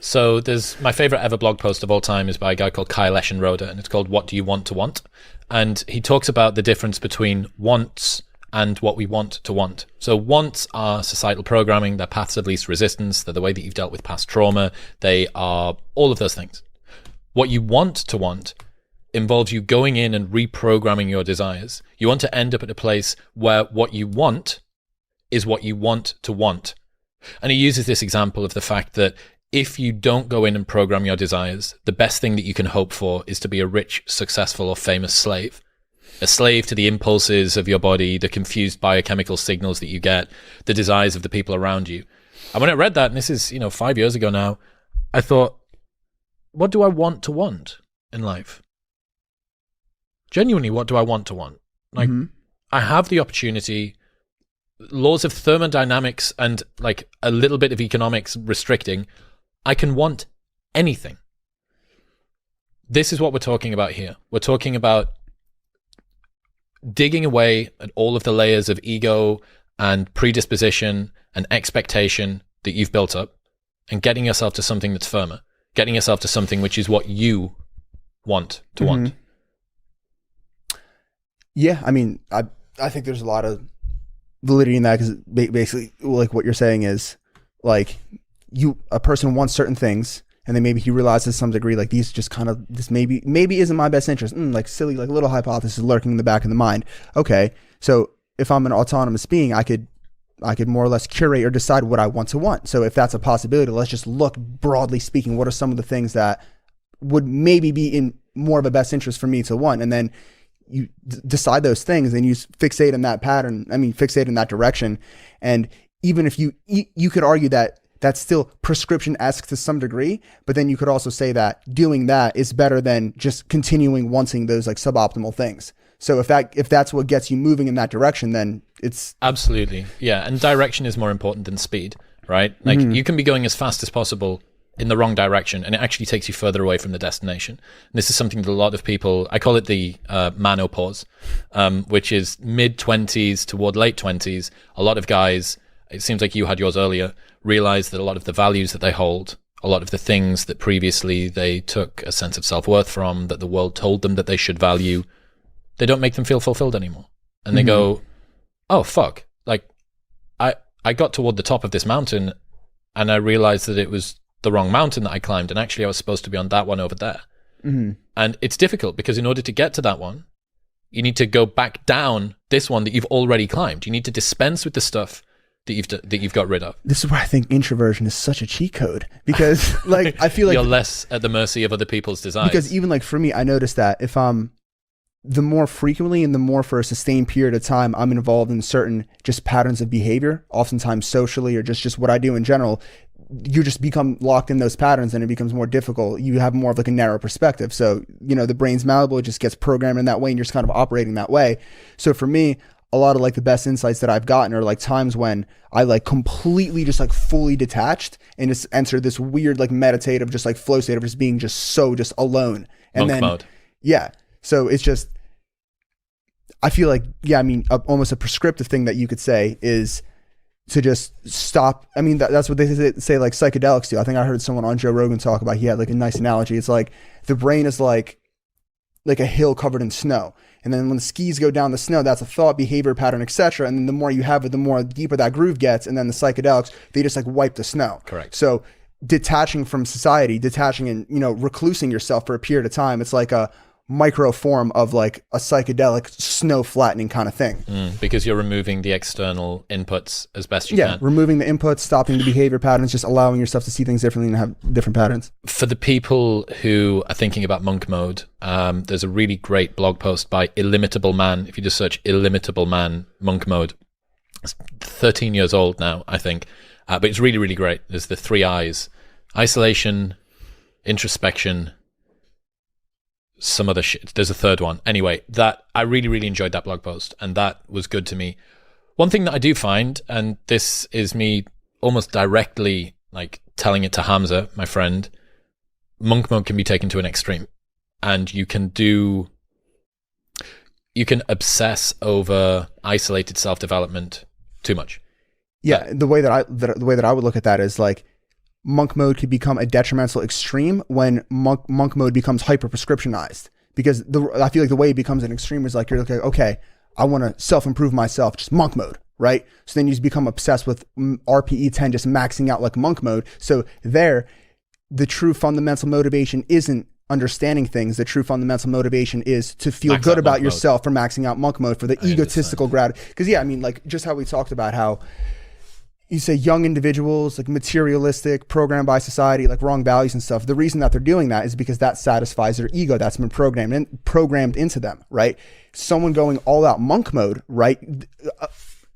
So there's my favorite ever blog post of all time is by a guy called Kyle Eschenroder, and it's called "What Do You Want to Want?" And he talks about the difference between wants and what we want to want. So wants are societal programming, they're paths of least resistance, they're the way that you've dealt with past trauma, they are all of those things. What you want to want involves you going in and reprogramming your desires. You want to end up at a place where what you want is what you want to want. And he uses this example of the fact that if you don't go in and program your desires, the best thing that you can hope for is to be a rich, successful, or famous slave. A slave to the impulses of your body, the confused biochemical signals that you get, the desires of the people around you. And when I read that, and this is, 5 years ago now, I thought, what do I want to want in life? Genuinely, what do I want to want? Like, I have the opportunity, laws of thermodynamics and like a little bit of economics restricting, I can want anything. This is what we're talking about here. We're talking about digging away at all of the layers of ego and predisposition and expectation that you've built up and getting yourself to something that's firmer, getting yourself to something which is what you want to want. Yeah, I mean, I think there's a lot of validity in that, because basically like what you're saying is like a person wants certain things, and then maybe he realizes to some degree, like this maybe isn't my best interest. Like silly, like little hypothesis lurking in the back of the mind. Okay, so if I'm an autonomous being, I could more or less curate or decide what I want to want. So if that's a possibility, let's just look broadly speaking, what are some of the things that would maybe be in more of a best interest for me to want? And then you decide those things and you fixate in that pattern. Fixate in that direction. And even if you could argue that that's still prescription-esque to some degree, but then you could also say that doing that is better than just continuing wanting those like suboptimal things. So if that's what gets you moving in that direction, then it's absolutely, yeah. And direction is more important than speed, right? Like you can be going as fast as possible in the wrong direction, and it actually takes you further away from the destination. And this is something that a lot of people, I call it the manopause, which is mid-20s toward late 20s. A lot of guys, it seems like you had yours earlier, realize that a lot of the values that they hold, a lot of the things that previously they took a sense of self-worth from, that the world told them that they should value, they don't make them feel fulfilled anymore. And they go, oh, fuck. Like, I got toward the top of this mountain and I realized that it was the wrong mountain that I climbed, and actually I was supposed to be on that one over there. And it's difficult because in order to get to that one, you need to go back down this one that you've already climbed. You need to dispense with the stuff that you've got rid of. This is why I think introversion is such a cheat code, because like I feel like you're less at the mercy of other people's desires. Because even like for me, I noticed that if the more frequently and the more for a sustained period of time I'm involved in certain just patterns of behavior, oftentimes socially or just what I do in general, you just become locked in those patterns and it becomes more difficult. You have more of like a narrow perspective. So, the brain's malleable, it just gets programmed in that way and you're just kind of operating that way. So for me, a lot of like the best insights that I've gotten are like times when I like completely just like fully detached and just entered this weird like meditative just like flow state of just being just alone. And Monk mode. Yeah. So it's just, I feel like, almost a prescriptive thing that you could say is to just stop. That's what they say like psychedelics do. I think I heard someone on Joe Rogan talk about, he had like a nice analogy. It's like the brain is like a hill covered in snow. And then when the skis go down the snow, that's a thought, behavior pattern, etc. And then the more you have it, the more deeper that groove gets. And then the psychedelics, they just like wipe the snow. Correct. So detaching from society, and, reclusing yourself for a period of time, it's like a micro form of like a psychedelic snow flattening kind of thing. Because you're removing the external inputs as best you can. Yeah, removing the inputs, stopping the behavior patterns, just allowing yourself to see things differently and have different patterns. For the people who are thinking about monk mode, there's a really great blog post by Illimitable Man. If you just search Illimitable Man monk mode, it's 13 years old now, I think. But it's really, really great. There's the 3 I's: isolation, introspection, some other shit. There's a third one. Anyway, that I really, really enjoyed that blog post, and that was good to me. One thing that I do find, and this is me almost directly like telling it to Hamza, my friend, monk mode can be taken to an extreme, and you can obsess over isolated self-development too much. Yeah, the way that I would look at that is like, monk mode could become a detrimental extreme when monk mode becomes hyper prescriptionized. Because I feel like the way it becomes an extreme is like, you're like, okay, I want to self-improve myself, just monk mode, right? So then you just become obsessed with RPE 10, just maxing out like monk mode. So there, the true fundamental motivation isn't understanding things. The true fundamental motivation is to feel good about yourself for maxing out monk mode, for the egotistical gratitude. Because yeah, I mean, like just how we talked about how you say young individuals, like materialistic, programmed by society, like wrong values and stuff. The reason that they're doing that is because that satisfies their ego that's been programmed into them, right? Someone going all out monk mode, right?